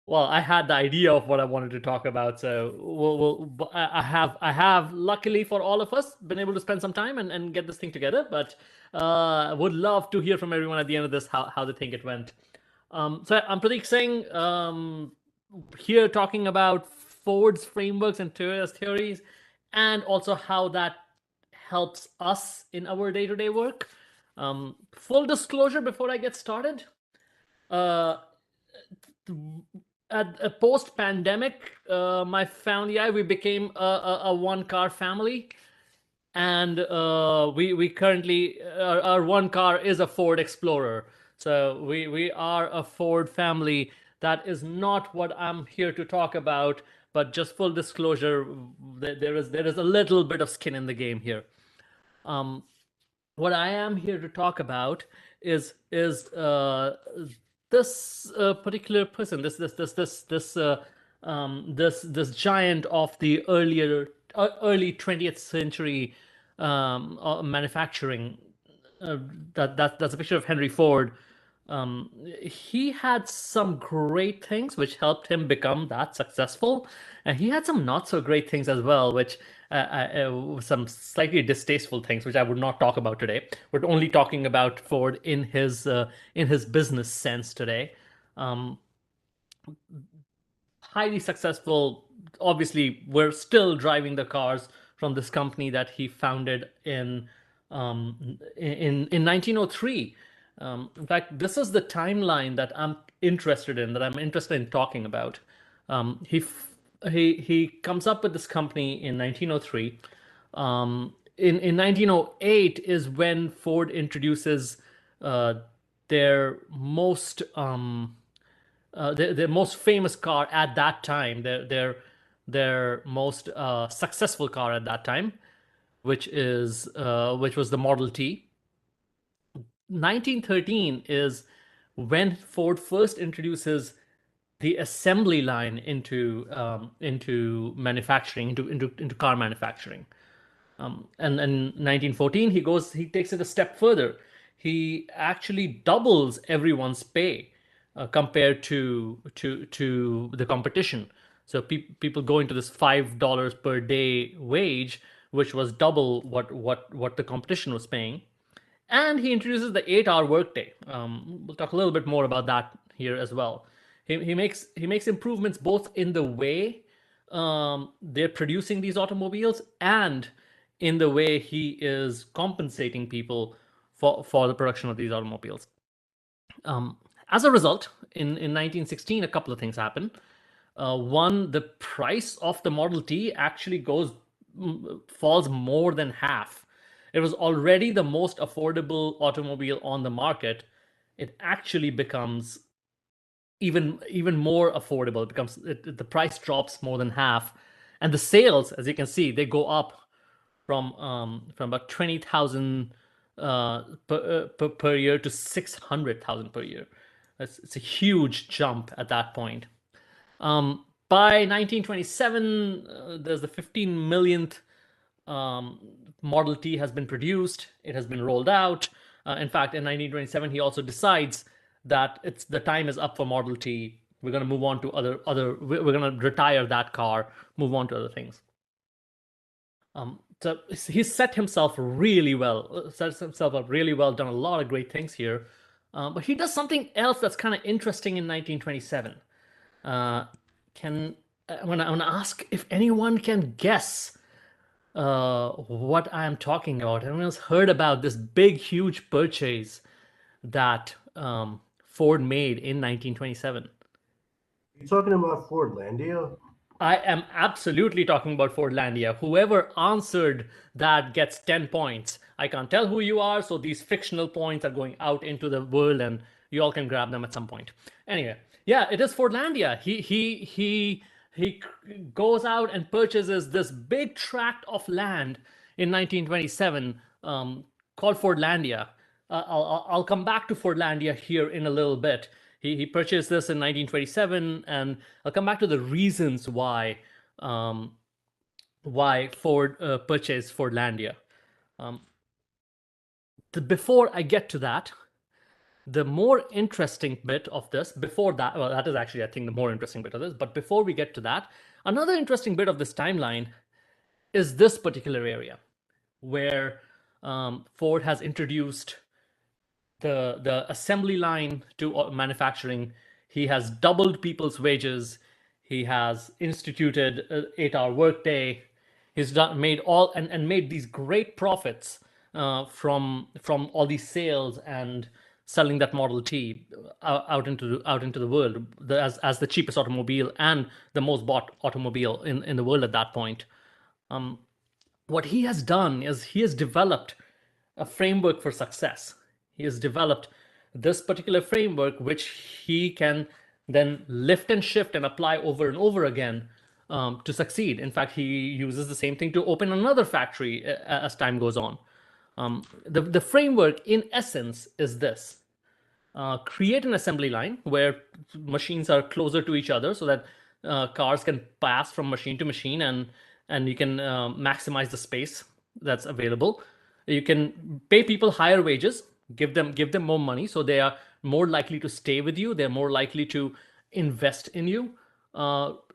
Well, I had the idea of what I wanted to talk about, so I have luckily for all of us been able to spend some time and get this thing together. But would love to hear from everyone at the end of this how they think it went. So I'm Prateek Singh, here talking about Ford's frameworks and Toyota's theories, and also how that helps us in our day-to-day work. Full disclosure before I get started. Uh, at a post-pandemic, my family and I, we became a one-car family, and we currently our one car is a Ford Explorer. So we are a Ford family. That is not what I'm here to talk about, but just full disclosure, there is a little bit of skin in the game here. Um, what I am here to talk about is this particular person, this giant of the early 20th century manufacturing. That's a picture of Henry Ford. He had some great things which helped him become that successful, and he had some not so great things as well, which some slightly distasteful things, which I would not talk about today. We're only talking about Ford in his business sense today. Um, Highly successful. Obviously, we're still driving the cars from this company that he founded in 1903. In fact, this is the timeline that I'm interested in, that I'm interested in talking about. He comes up with this company in 1903. In 1908 is when Ford introduces uh, their most famous car at that time, their most successful car at that time, which was the Model T. 1913 is when Ford first introduces the assembly line into manufacturing, into car manufacturing. And in 1914, he takes it a step further. He actually doubles everyone's pay compared to the competition. So people go into this $5 per day wage, which was double what the competition was paying. And he introduces the 8-hour workday. We'll talk a little bit more about that here as well. He makes improvements both in the way they're producing these automobiles and in the way he is compensating people for the production of these automobiles. Um, as a result, in 1916, a couple of things happen. One, the price of the Model T actually falls more than half. It was already the most affordable automobile on the market. It actually becomes even more affordable. The price drops more than half, and the sales, as you can see, they go up from about 20,000 per year to 600,000 per year. It's a huge jump at that point. By 1927, there's the 15 millionth um, Model T has been produced. It has been rolled out. In fact, in 1927, he also decides that the time is up for Model T. We're going to move on to other. We're going to retire that car, move on to other things. So he's set himself really well, sets himself up really well, done a lot of great things here. But he does something else that's kind of interesting in 1927. Uh, can I want to ask if anyone can guess what I am talking about. Everyone's heard about this big, huge purchase that Ford made in 1927. You talking about Fordlandia? I am absolutely talking about Fordlandia. Whoever answered that gets 10 points. I can't tell who you are, so these fictional points are going out into the world and you all can grab them at some point. Anyway, yeah, it is Fordlandia. He goes out and purchases this big tract of land in 1927 called Fordlandia. I'll come back to Fordlandia here in a little bit. He purchased this in 1927, and I'll come back to the reasons why Ford purchased Fordlandia. Before I get to that, The more interesting bit of this, before that, well, that is actually, I think, the more interesting bit of this, but before we get to that, another interesting bit of this timeline is this particular area where Ford has introduced the assembly line to manufacturing. He has doubled people's wages. He has instituted an 8-hour workday. He's made these great profits from all these sales and selling that Model T out into the world as the cheapest automobile and the most bought automobile in the world at that point. What he has done is he has developed a framework for success. He has developed this particular framework, which he can then lift and shift and apply over and over again to succeed. In fact, he uses the same thing to open another factory as time goes on. The framework, in essence, is this. Create an assembly line where machines are closer to each other so that cars can pass from machine to machine, and you can maximize the space that's available. You can pay people higher wages, give them more money, so they are more likely to stay with you. They're more likely to invest in you.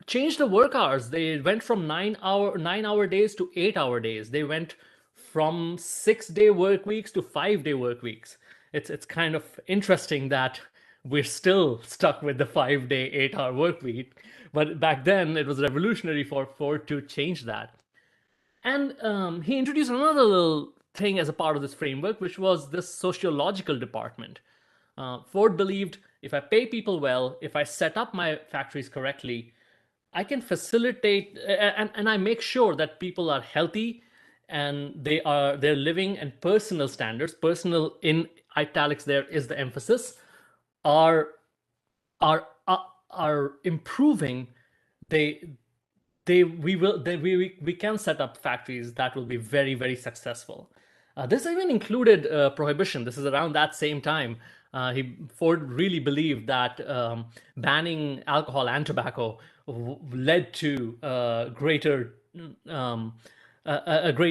Change the work hours. They went from 9-hour days to 8-hour days. They went from 6-day work weeks to 5-day work weeks. It's kind of interesting that we're still stuck with the 5-day, 8-hour work week, but back then it was revolutionary for Ford to change that. And he introduced another little thing as a part of this framework, which was this sociological department. Ford believed if I pay people well, if I set up my factories correctly, I can facilitate and I make sure that people are healthy and they're living, and personal standards, personal in italics there is the emphasis, are are improving. We can set up factories that will be very, very successful. This even included prohibition. This is around that same time. Ford really believed that banning alcohol and tobacco led to a great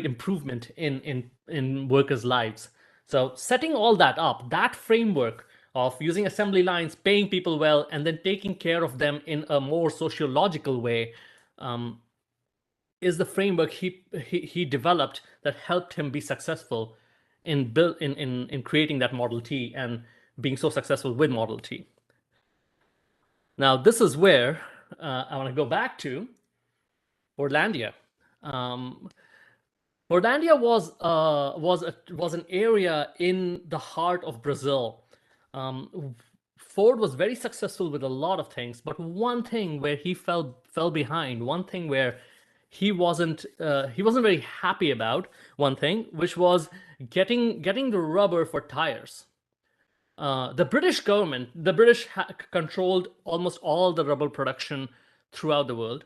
improvement in workers' lives. So setting all that up, that framework of using assembly lines, paying people well, and then taking care of them in a more sociological way, is the framework he developed that helped him be successful in creating that Model T and being so successful with Model T. Now, this is where I want to go back to Fordlandia. Fordlandia was an area in the heart of Brazil. Ford was very successful with a lot of things, but one thing where he fell behind, one thing where he wasn't very happy about, one thing, which was getting the rubber for tires. The British government, the British controlled almost all the rubber production throughout the world.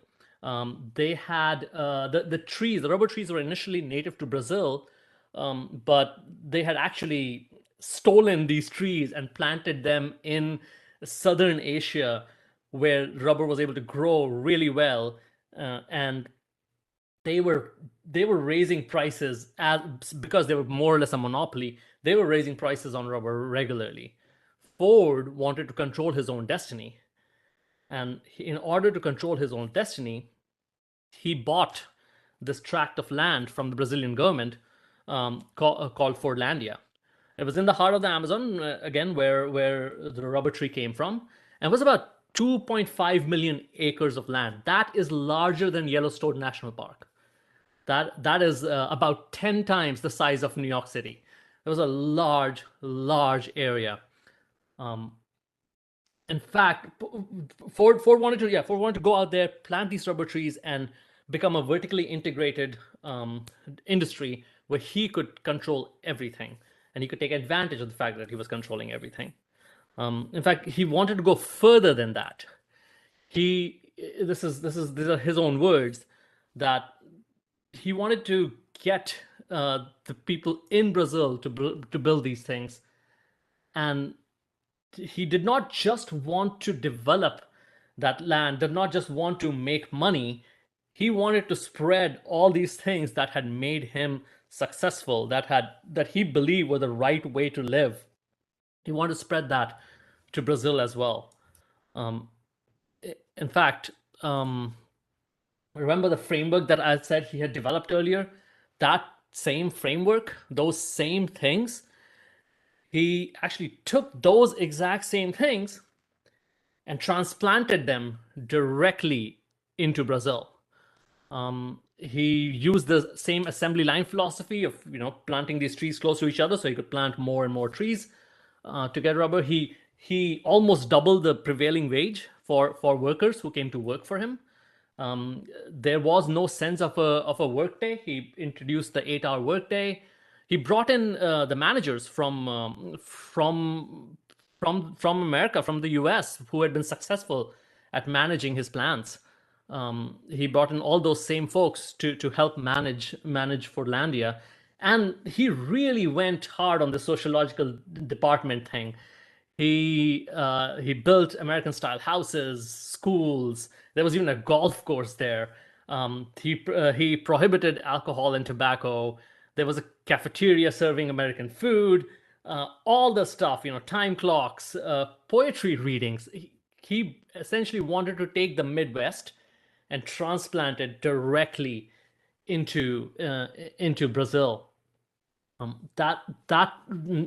They had the trees, the rubber trees were initially native to Brazil, but they had actually stolen these trees and planted them in southern Asia, where rubber was able to grow really well, and they were raising prices because they were more or less a monopoly. They were raising prices on rubber regularly. Ford wanted to control his own destiny, and in order to control his own destiny, he bought this tract of land from the Brazilian government called Fordlandia. It was in the heart of the Amazon, again, where the rubber tree came from, and it was about 2.5 million acres of land. That is larger than Yellowstone National Park. That is about 10 times the size of New York City. It was a large area. In fact, Ford wanted to go out there, plant these rubber trees, and become a vertically integrated industry where he could control everything, and he could take advantage of the fact that he was controlling everything. In fact, he wanted to go further than that. These are his own words, that he wanted to get the people in Brazil to build these things, and he did not just want to develop that land, did not just want to make money. He wanted to spread all these things that had made him successful, that he believed were the right way to live. He wanted to spread that to Brazil as well. In fact, remember the framework that I said he had developed earlier? That same framework, those same things, he actually took those exact same things and transplanted them directly into Brazil. He used the same assembly line philosophy of planting these trees close to each other, so he could plant more and more trees to get rubber. He almost doubled the prevailing wage for workers who came to work for him. There was no sense of a workday. He introduced the 8-hour workday. He brought in the managers from America, from the US, who had been successful at managing his plants. He brought in all those same folks to help manage Fordlandia, and he really went hard on the sociological department thing. He built American style houses, schools. There was even a golf course there. He prohibited alcohol and tobacco. There was a cafeteria serving American food. All the stuff, time clocks, poetry readings. He essentially wanted to take the Midwest and transplant it directly into Brazil. That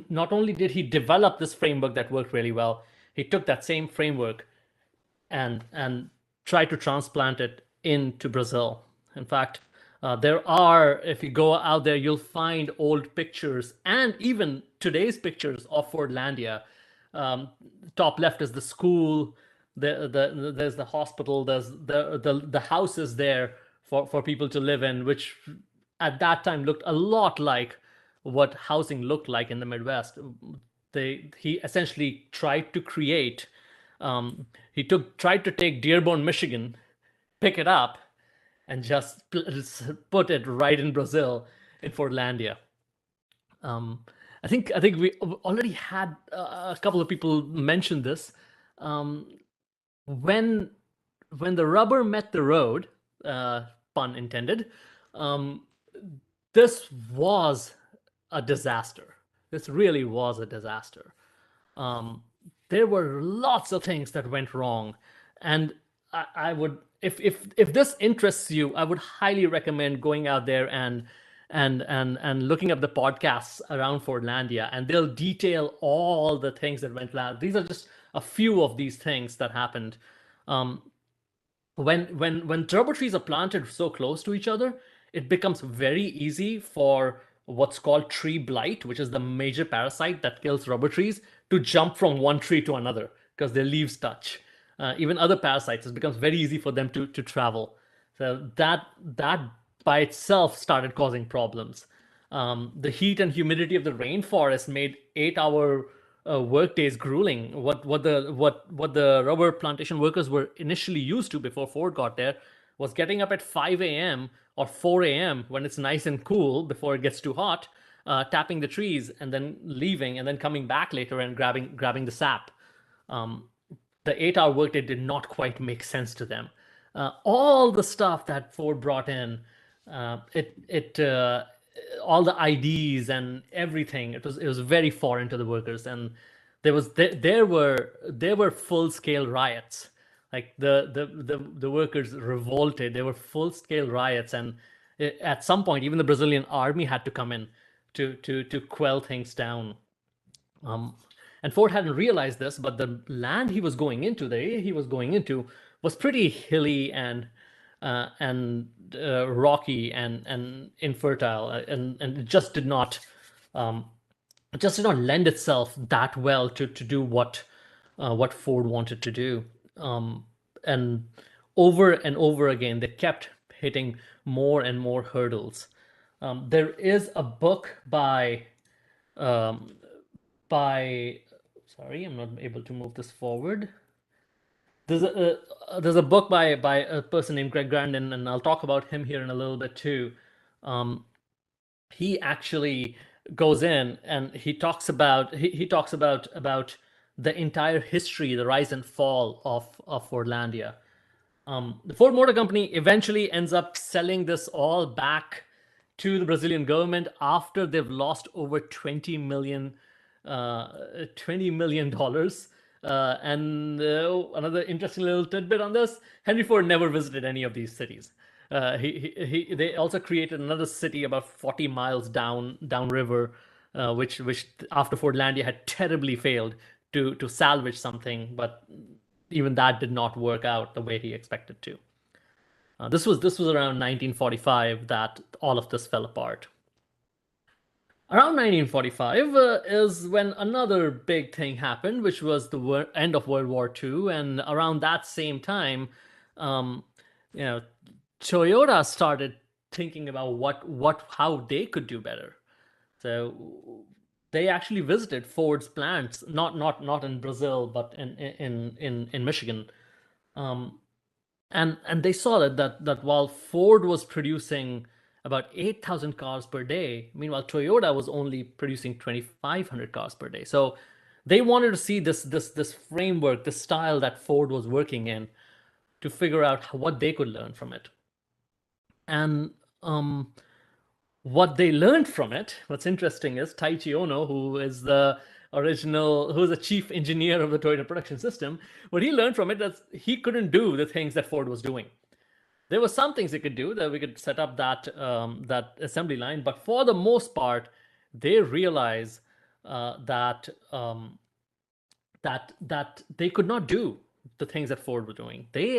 not only did he develop this framework that worked really well, he took that same framework and tried to transplant it into Brazil. In fact, there are, if you go out there, you'll find old pictures and even today's pictures of Fordlandia. Top left is the school. There's the hospital. There's the houses there for people to live in, which at that time looked a lot like what housing looked like in the Midwest. He essentially tried to create. Tried to take Dearborn, Michigan, pick it up, and just put it right in Brazil, in Fordlandia. I think we already had a couple of people mention this. When the rubber met the road, pun intended, this was a disaster. This really was a disaster. There were lots of things that went wrong, and I would, if this interests you, I would highly recommend going out there and looking up the podcasts around Fordlandia, and they'll detail all the things that went wrong. These are just a few of these things that happened. When turbo trees are planted so close to each other, it becomes very easy for what's called tree blight, which is the major parasite that kills rubber trees, to jump from one tree to another because their leaves touch. Even other parasites, it becomes very easy for them to travel. So that by itself started causing problems. The heat and humidity of the rainforest made 8-hour work days grueling. What the rubber plantation workers were initially used to before Ford got there was getting up at 5 a.m. or 4 a.m. when it's nice and cool before it gets too hot, tapping the trees and then leaving and then coming back later and grabbing the sap. The 8-hour workday did not quite make sense to them. All the stuff that Ford brought in, all the IDs and everything, it was very foreign to the workers, and there were full scale riots. Like the workers revolted. There were full scale riots, and at some point, even the Brazilian army had to come in to quell things down. And Ford hadn't realized this, but the land he was going into, the area he was going into, was pretty hilly and rocky and infertile, and it just did not lend itself that well to do what Ford wanted to do. And over again, they kept hitting more and more hurdles. There is a book by sorry, I'm not able to move this forward. There's a book by a person named Greg Grandin, and I'll talk about him here in a little bit too. He actually goes in and he talks about the entire history, the rise and fall of Fordlandia. The Ford Motor Company eventually ends up selling this all back to the Brazilian government after they've lost over 20 million $20 million. And another interesting little tidbit on this: Henry Ford never visited any of these cities. They also created another city about 40 miles downriver, which after Fordlandia had terribly failed to salvage something, but even that did not work out the way he expected to. This was around 1945 that all of this fell apart. Around 1945 is when another big thing happened, which was the end of World War II, and around that same time, um, you know, Toyota started thinking about how they could do better. So they actually visited Ford's plants, not in Brazil, but in Michigan. And they saw that while Ford was producing about 8,000 cars per day, meanwhile Toyota was only producing 2,500 cars per day. So they wanted to see this framework, this style that Ford was working in, to figure out what they could learn from it. And what they learned from it, what's interesting is Taiichi Ono, who's the chief engineer of the Toyota production system, what he learned from it is he couldn't do the things that Ford was doing. There were some things he could do, that we could set up that assembly line, but for the most part, they realized that they could not do the things that Ford was doing. They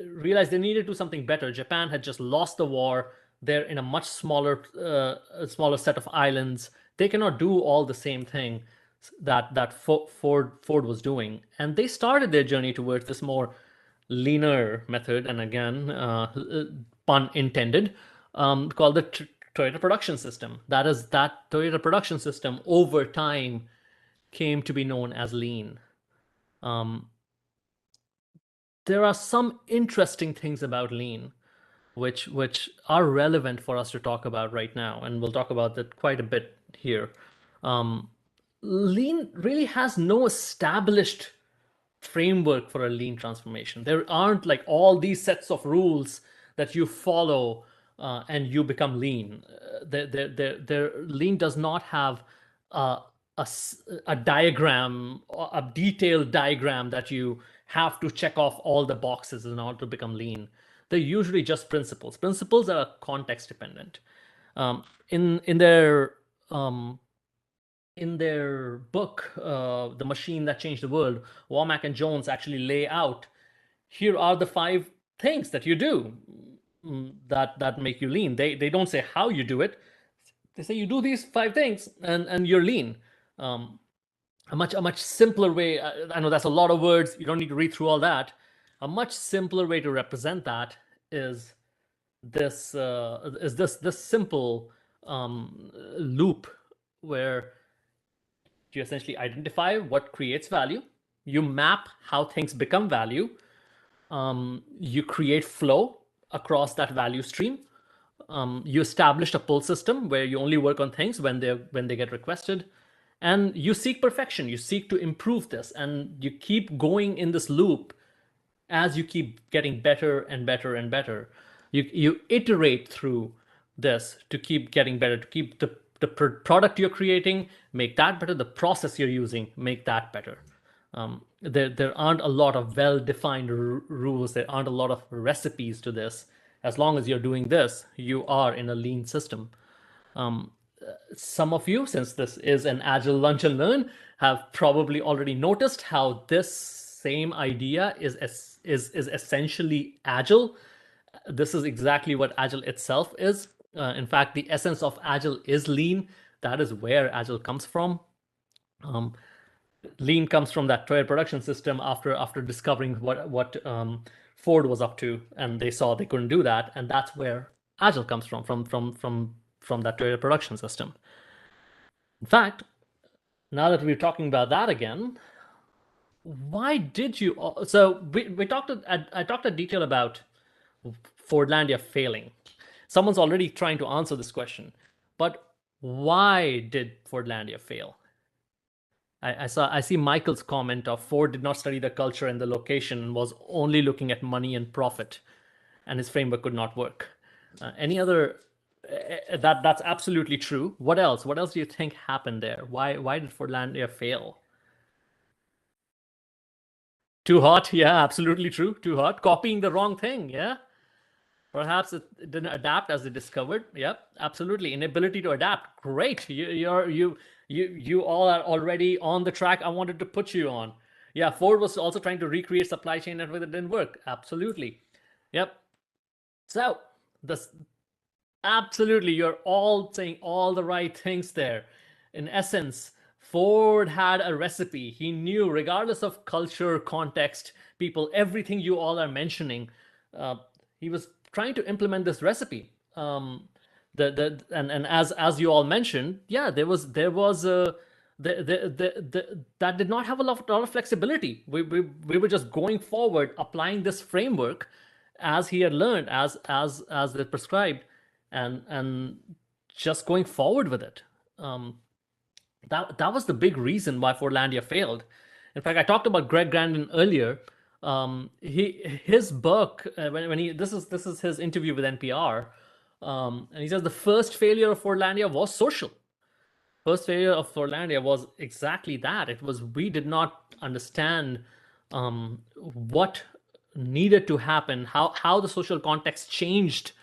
realized they needed to do something better. Japan had just lost the war. They're in a much smaller set of islands. They cannot do all the same thing that Ford was doing, and they started their journey towards this more leaner method, and again, pun intended, called the Toyota production system. That Toyota production system over time came to be known as Lean. There are some interesting things about Lean which are relevant for us to talk about right now, and we'll talk about that quite a bit here. Lean really has no established framework for a lean transformation. There aren't like all these sets of rules that you follow and you become lean. Lean does not have a diagram, a detailed diagram that you have to check off all the boxes in order to become lean. They're usually just principles. Principles that are context dependent. In their book, The Machine That Changed the World, Womack and Jones actually lay out, here are the 5 things that you do that make you lean. They don't say how you do it. They say you do these 5 things and you're lean. A much simpler way, I know that's a lot of words, you don't need to read through all that. A much simpler way to represent that is this simple loop where you essentially identify what creates value, you map how things become value, you create flow across that value stream, you establish a pull system where you only work on things when they get requested, and you seek perfection. You seek to improve this, and you keep going in this loop as you keep getting better and better and better. You iterate through this to keep getting better, to keep the product you're creating, make that better, the process you're using, make that better. There aren't a lot of well-defined rules. There aren't a lot of recipes to this. As long as you're doing this, you are in a lean system. Some of you, since this is an Agile Lunch and Learn, have probably already noticed how this same idea is essentially Agile. This is exactly what Agile itself is. In fact, the essence of Agile is Lean. That is where Agile comes from. Lean comes from that Toyota production system after discovering what Ford was up to, and they saw they couldn't do that, and that's where Agile comes from that Toyota production system. In fact, now that we're talking about that again, why did you? So I talked in detail about Fordlandia failing. Someone's already trying to answer this question, but why did Fordlandia fail? I see Michael's comment of Ford did not study the culture and the location, was only looking at money and profit, and his framework could not work. Any other That's absolutely true. What else? What else do you think happened there? Why did Fordlandia fail? Too hot? Yeah, absolutely true. Too hot. Copying the wrong thing. Yeah. Perhaps it didn't adapt as they discovered. Yep, absolutely. Inability to adapt. Great. You all are already on the track I wanted to put you on. Yeah, Ford was also trying to recreate supply chain network that didn't work. Absolutely. Yep. So this absolutely, you're all saying all the right things there. In essence, Ford had a recipe. He knew, regardless of culture, context, people, everything you all are mentioning, uh, he was trying to implement this recipe. And as you all mentioned, yeah, there was a that did not have a lot of flexibility. We were just going forward, applying this framework as he had learned, as they prescribed, and just going forward with it. That was the big reason why Fordlandia failed. In fact, I talked about Greg Grandin earlier. His book, when he this is his interview with NPR, and he says the first failure of Fordlandia was social. First failure of Fordlandia was exactly that. It was we did not understand what needed to happen, how the social context changed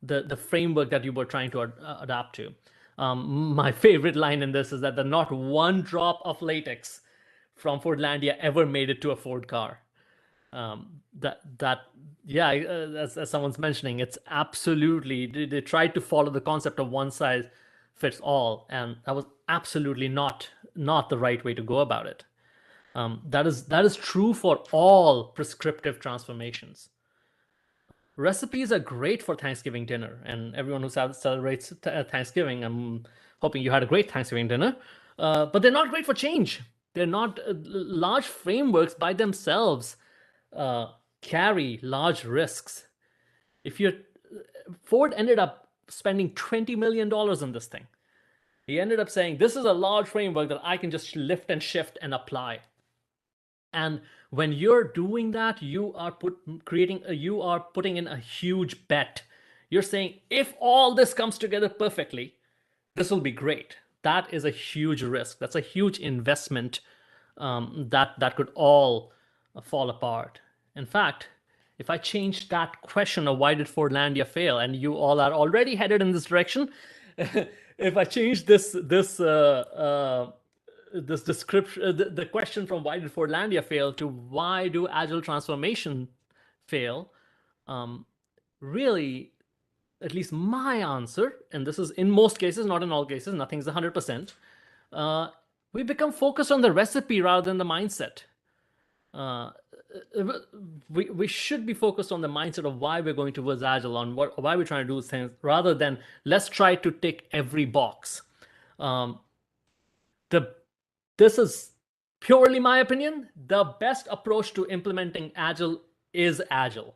the framework that you were trying to adapt to. My favorite line in this is that not one drop of latex from Fordlandia ever made it to a Ford car. That yeah, as someone's mentioning, it's absolutely they tried to follow the concept of one size fits all, and that was absolutely not the right way to go about it. That is true for all prescriptive transformations. Recipes are great for Thanksgiving dinner, and everyone who celebrates Thanksgiving, I'm hoping you had a great Thanksgiving dinner. But they're not great for change. They're not large frameworks by themselves carry large risks. If you Ford ended up spending $20 million on this thing. He ended up saying, this is a large framework that I can just lift and shift and apply. And when you're doing that, you are putting in a huge bet. You're saying, if all this comes together perfectly, this will be great. That is a huge risk. That's a huge investment that could all fall apart. In fact, if I change that question of why did Fordlandia fail, and you all are already headed in this direction, if I change this description, the question from why did Fordlandia fail to why do agile transformation fail, really, at least my answer, and this is in most cases, not in all cases, nothing's 100%, we become focused on the recipe rather than the mindset. We should be focused on the mindset of why we're going towards agile, on why we're trying to do things, rather than let's try to tick every box. This is purely my opinion. The best approach to implementing agile is agile.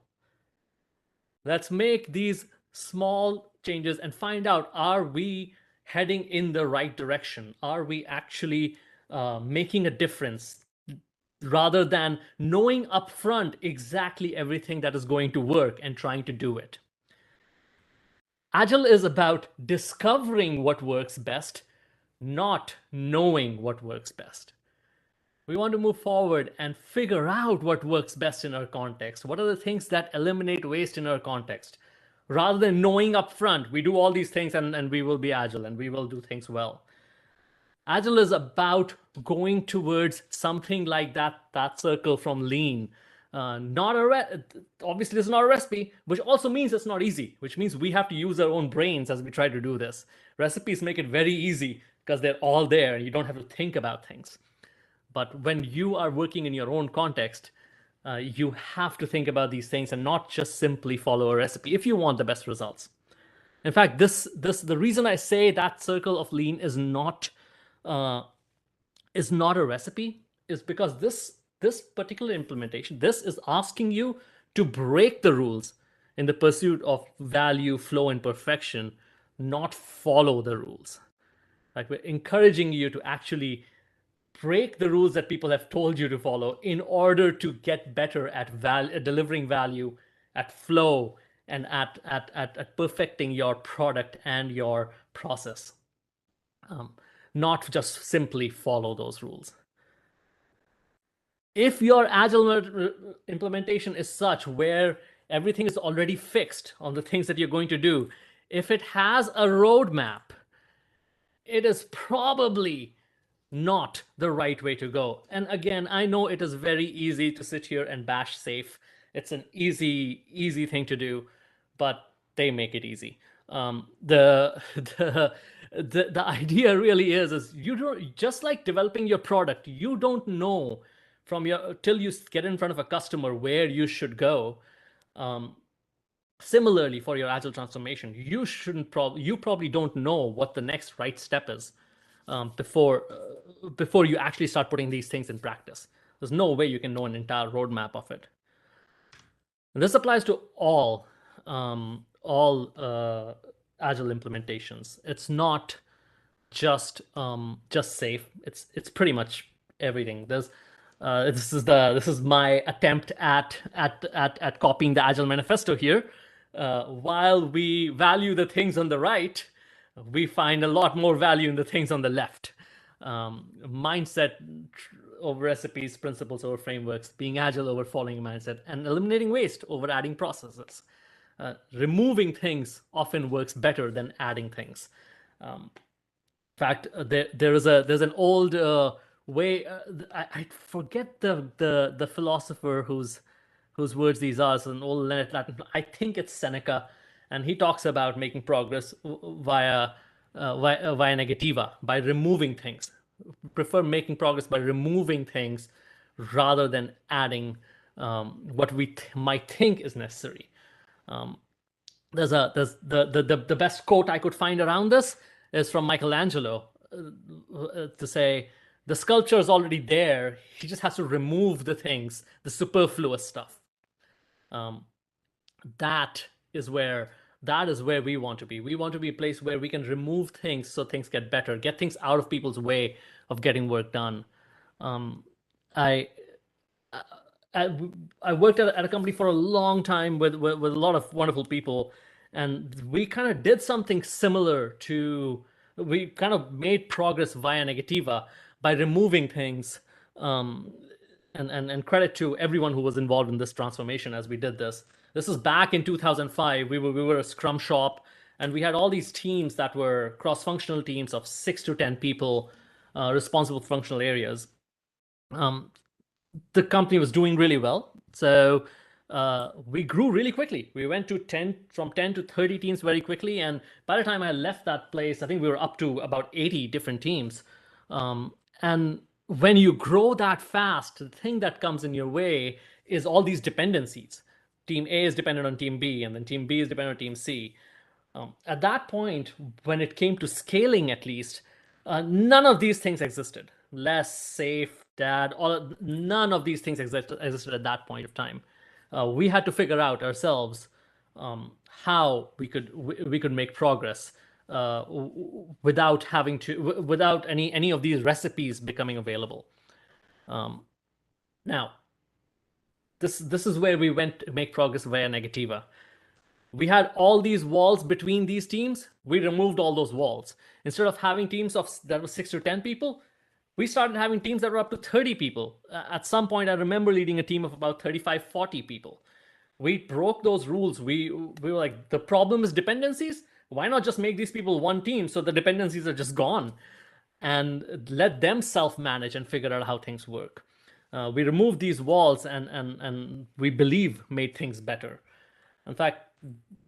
Let's make these small changes and find out, are we heading in the right direction? Are we actually making a difference, rather than knowing upfront exactly everything that is going to work and trying to do it? Agile is about discovering what works best, not knowing what works best. We want to move forward and figure out what works best in our context. What are the things that eliminate waste in our context? Rather than knowing upfront, we do all these things and we will be agile and we will do things well. Agile is about going towards something like that circle from Lean. Obviously, it's not a recipe, which also means it's not easy, which means we have to use our own brains as we try to do this. Recipes make it very easy because they're all there and you don't have to think about things. But when you are working in your own context, you have to think about these things and not just simply follow a recipe if you want the best results. In fact, the reason I say that circle of Lean is not a recipe is because this particular implementation, this is asking you to break the rules in the pursuit of value, flow, and perfection, not follow the rules. Like, we're encouraging you to actually break the rules that people have told you to follow in order to get better at delivering value, at flow, and at perfecting your product and your process, not just simply follow those rules. If your agile implementation is such where everything is already fixed on the things that you're going to do, if it has a roadmap, it is probably not the right way to go. And again, I know it is very easy to sit here and bash safe. It's an easy thing to do, but they make it easy. The idea really is you don't, just like developing your product, you don't know from your till you get in front of a customer where you should go. Similarly, for your agile transformation, you probably don't know what the next right step is before you actually start putting these things in practice. There's no way you can know an entire roadmap of it. And this applies to all agile implementations. It's not just safe. It's pretty much everything. This is my attempt at copying the Agile Manifesto here. While we value the things on the right, we find a lot more value in the things on the left. Mindset over recipes, principles over frameworks, being agile over following a mindset, and eliminating waste over adding processes. Removing things often works better than adding things. In fact, there's an old way. I forget the philosopher whose words these are. It's an old Latin. I think it's Seneca, and he talks about making progress via negativa, by removing things. Prefer making progress by removing things rather than adding what we might think is necessary. There's the best quote I could find around this is from Michelangelo to say, the sculpture is already there. He just has to remove the things, the superfluous stuff. That is where we want to be. We want to be a place where we can remove things so things get better, get things out of people's way of getting work done. I worked at a company for a long time with a lot of wonderful people, and we kind of did something similar to, we kind of made progress via negativa by removing things. And credit to everyone who was involved in this transformation as we did this. This is back in 2005. We were a Scrum shop, and we had all these teams that were cross-functional teams of 6 to 10 people responsible for functional areas. The company was doing really well, so we grew really quickly. We went from 10 to 30 teams very quickly, and by the time I left that place, I think we were up to about 80 different teams. And when you grow that fast, the thing that comes in your way is all these dependencies. Team A is dependent on Team B, and then Team B is dependent on Team C. At that point, when it came to scaling at least, none of these things existed. Less, safe, dad, none of these things existed at that point of time. We had to figure out ourselves how we could make progress without any of these recipes becoming available. Now, this is where we went to make progress via negativa. We had all these walls between these teams. We removed all those walls. Instead of having teams that was 6 to 10 people, we started having teams that were up to 30 people. At some point, I remember leading a team of about 35, 40 people. We broke those rules. We were like, the problem is dependencies. Why not just make these people one team so the dependencies are just gone, and let them self-manage and figure out how things work. We removed these walls and we believe made things better. In fact,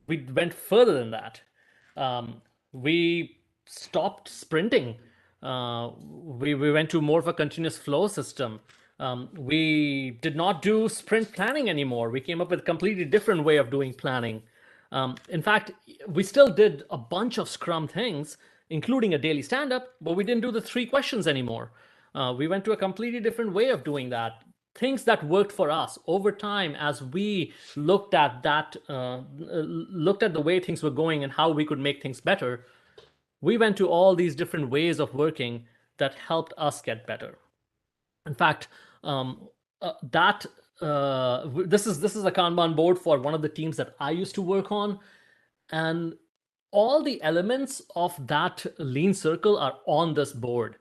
we went further than that. We stopped sprinting. We went to more of a continuous flow system. We did not do sprint planning anymore. We came up with a completely different way of doing planning. In fact, we still did a bunch of Scrum things, including a daily stand-up, but we didn't do the 3 questions anymore. We went to a completely different way of doing that. Things that worked for us over time, as we looked at the way things were going and how we could make things better, we went to all these different ways of working that helped us get better. In fact, that this is a Kanban board for one of the teams that I used to work on, and all the elements of that lean circle are on this board.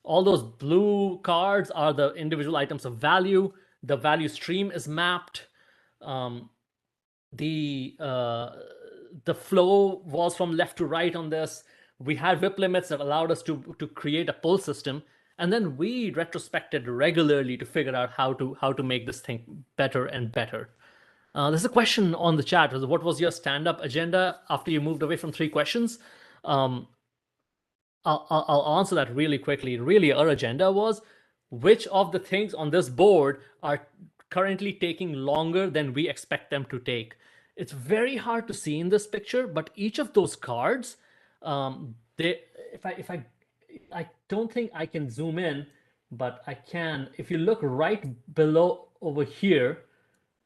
All those blue cards are the individual items of value. The value stream is mapped. The flow was from left to right on this. We had WIP limits that allowed us to create a pull system, and then we retrospected regularly to figure out how to make this thing better and better. There's a question on the chat. What was your stand-up agenda after you moved away from 3 questions? I'll answer that really quickly. Really, our agenda was which of the things on this board are currently taking longer than we expect them to take. It's very hard to see in this picture, but each of those cards, I don't think I can zoom in, but I can. If you look right below over here,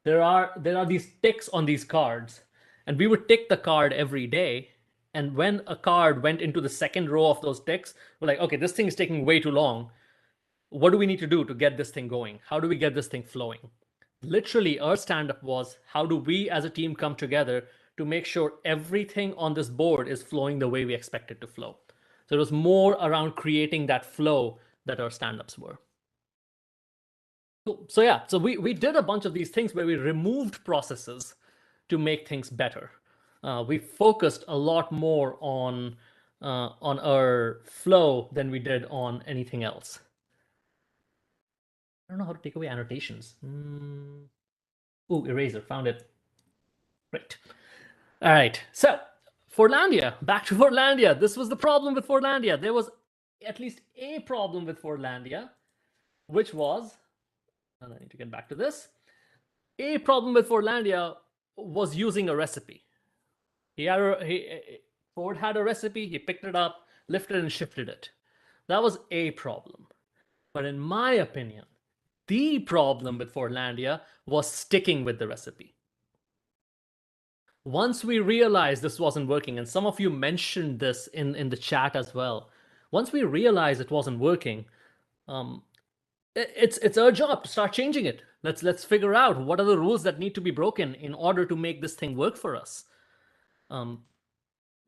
there are these ticks on these cards, and we would tick the card every day. And when a card went into the second row of those ticks, we're like, okay, this thing is taking way too long. What do we need to do to get this thing going? How do we get this thing flowing? Literally, our stand-up was, how do we as a team come together to make sure everything on this board is flowing the way we expect it to flow? So it was more around creating that flow that our stand-ups were. So yeah, so we did a bunch of these things where we removed processes to make things better. We focused a lot more on our flow than we did on anything else. I don't know how to take away annotations. Ooh, eraser, found it. Great. All right, so Fordlandia, back to Fordlandia. This was the problem with Fordlandia. There was at least a problem with Fordlandia, which was, and I need to get back to this. A problem with Fordlandia was using a recipe. Ford had a recipe, he picked it up, lifted and shifted it. That was a problem. But in my opinion, the problem with Fordlandia was sticking with the recipe. Once we realized this wasn't working, and some of you mentioned this in the chat as well, once we realized it wasn't working, it's our job to start changing it. Let's figure out what are the rules that need to be broken in order to make this thing work for us.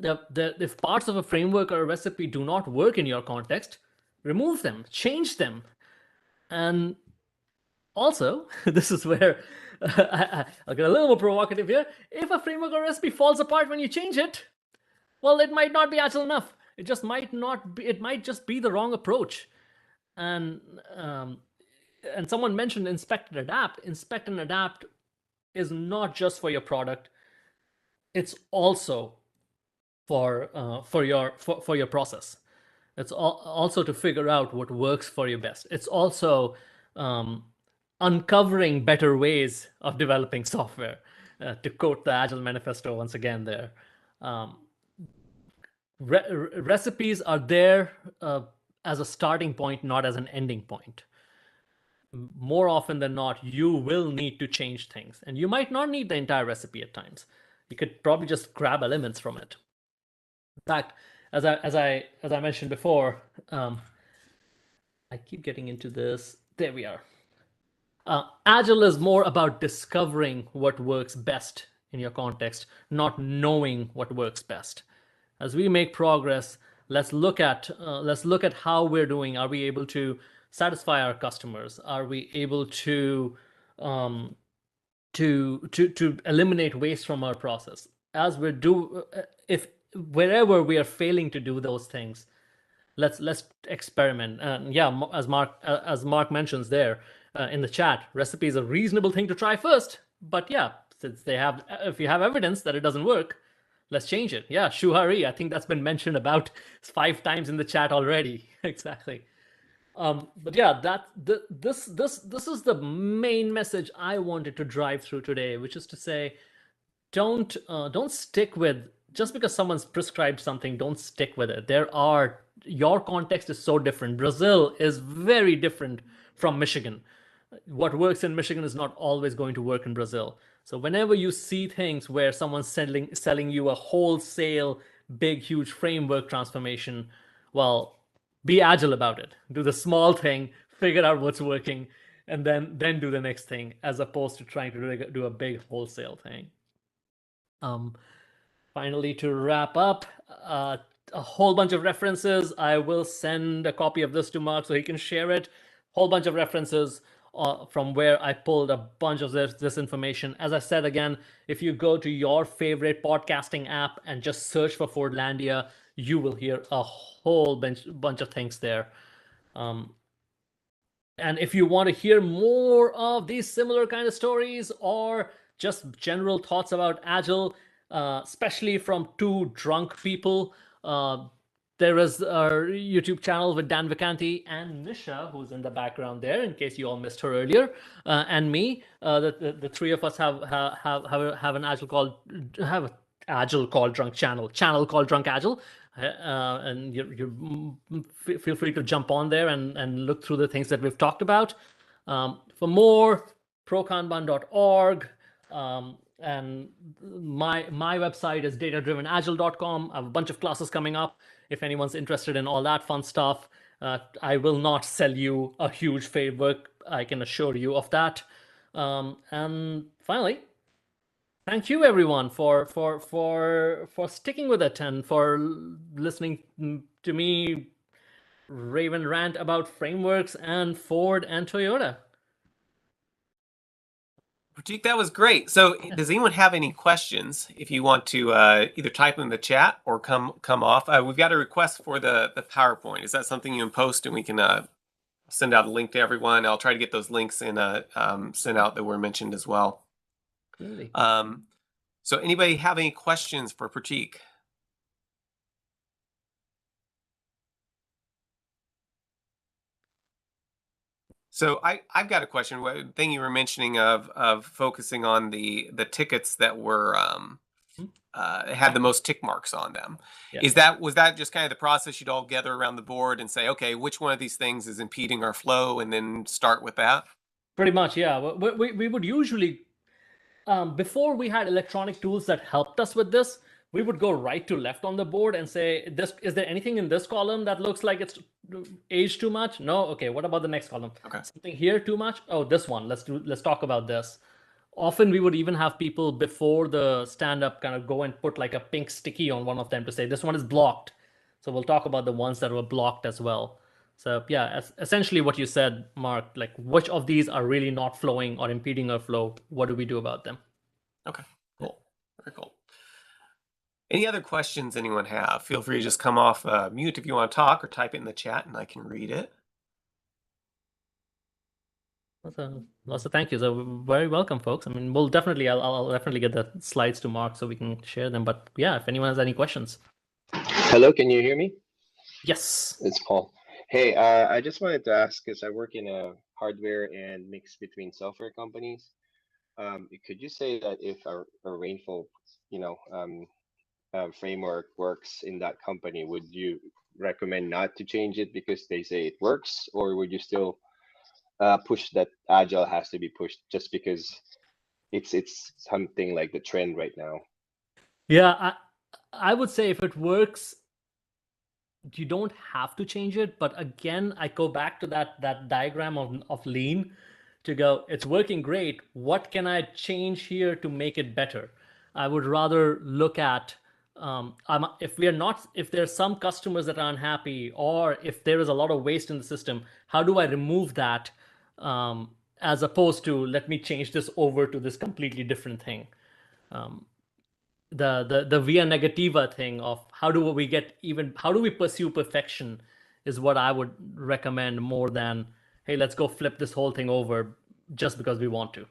If parts of a framework or a recipe do not work in your context, remove them, change them. And also, this is where I'll get a little more provocative here. If a framework or recipe falls apart when you change it, well, it might not be agile enough. It just might not be. It might just be the wrong approach. And someone mentioned inspect and adapt. Inspect and adapt is not just for your product. It's also for your process. It's also to figure out what works for you best. It's also uncovering better ways of developing software, to quote the Agile Manifesto once again there. Recipes are there as a starting point, not as an ending point. More often than not, you will need to change things, and you might not need the entire recipe at times. You could probably just grab elements from it. In fact, as I mentioned before, I keep getting into this. There we are. Agile is more about discovering what works best in your context, not knowing what works best. As we make progress, let's look at how we're doing. Are we able to satisfy our customers? Are we able to eliminate waste from our process? As we do, if wherever we are failing to do those things, let's experiment. And yeah, as Mark mentions there in the chat, recipe is a reasonable thing to try first. But yeah, since if you have evidence that it doesn't work, let's change it. Yeah, Shuhari, I think that's been mentioned about 5 times in the chat already. Exactly. But yeah, this is the main message I wanted to drive through today, which is to say, don't stick with, just because someone's prescribed something, don't stick with it. Your context is so different. Brazil is very different from Michigan. What works in Michigan is not always going to work in Brazil. So whenever you see things where someone's selling you a wholesale, big, huge framework transformation, well, be agile about it. Do the small thing, figure out what's working, and then do the next thing, as opposed to trying to do a big wholesale thing. Finally, to wrap up, a whole bunch of references. I will send a copy of this to Mark so he can share it. Whole bunch of references from where I pulled a bunch of this information. As I said again, if you go to your favorite podcasting app and just search for Fordlandia, you will hear a whole bunch of things there. And if you want to hear more of these similar kind of stories or just general thoughts about Agile, especially from two drunk people, there is our YouTube channel with Dan Vicanti and Nisha, who's in the background there, in case you all missed her earlier, and me. The three of us have an Agile called Drunk channel called Drunk Agile. And you feel free to jump on there and look through the things that we've talked about. For more, prokanban.org. And my website is datadrivenagile.com. I have a bunch of classes coming up if anyone's interested in all that fun stuff. I will not sell you a huge framework, I can assure you of that. And finally, thank you everyone for sticking with it and for listening to me Raven rant about frameworks and Ford and Toyota. Prateek, that was great. So does anyone have any questions? If you want to either type in the chat or come off. We've got a request for the PowerPoint. Is that something you can post and we can send out a link to everyone? I'll try to get those links sent out that were mentioned as well. Really? So anybody have any questions for Prateek? So I've got a question. One thing you were mentioning of focusing on the tickets that were had the most tick marks on them. Yeah. Was that just kind of the process? You'd all gather around the board and say, okay, which one of these things is impeding our flow, and then start with that? Pretty much, yeah. We would usually, before we had electronic tools that helped us with this, we would go right to left on the board and say, is there anything in this column that looks like it's aged too much? No? Okay, what about the next column? Okay. Something here too much? Oh, this one. Let's talk about this. Often we would even have people before the stand-up kind of go and put like a pink sticky on one of them to say, this one is blocked. So we'll talk about the ones that were blocked as well. So yeah, essentially what you said, Mark, like which of these are really not flowing or impeding our flow? What do we do about them? Okay, cool. Very cool. Any other questions anyone have? Feel free to just come off mute if you want to talk, or type it in the chat and I can read it. Lots of thank yous. So very welcome, folks. I mean, I'll definitely get the slides to Mark so we can share them. But yeah, if anyone has any questions. Hello, can you hear me? Yes. It's Paul. Hey, I just wanted to ask, because I work in a hardware and mix between software companies. Could you say that if a rainfall, framework works in that company, would you recommend not to change it because they say it works, or would you still push that Agile has to be pushed just because it's something like the trend right now? Yeah, I would say if it works, you don't have to change it. But again, I go back to that diagram of Lean to go, it's working great. What can I change here to make it better? I would rather look at if there's some customers that are unhappy, or if there is a lot of waste in the system, how do I remove that? As opposed to, let me change this over to this completely different thing. The Via Negativa thing of how do we pursue perfection is what I would recommend more than, hey, let's go flip this whole thing over just because we want to.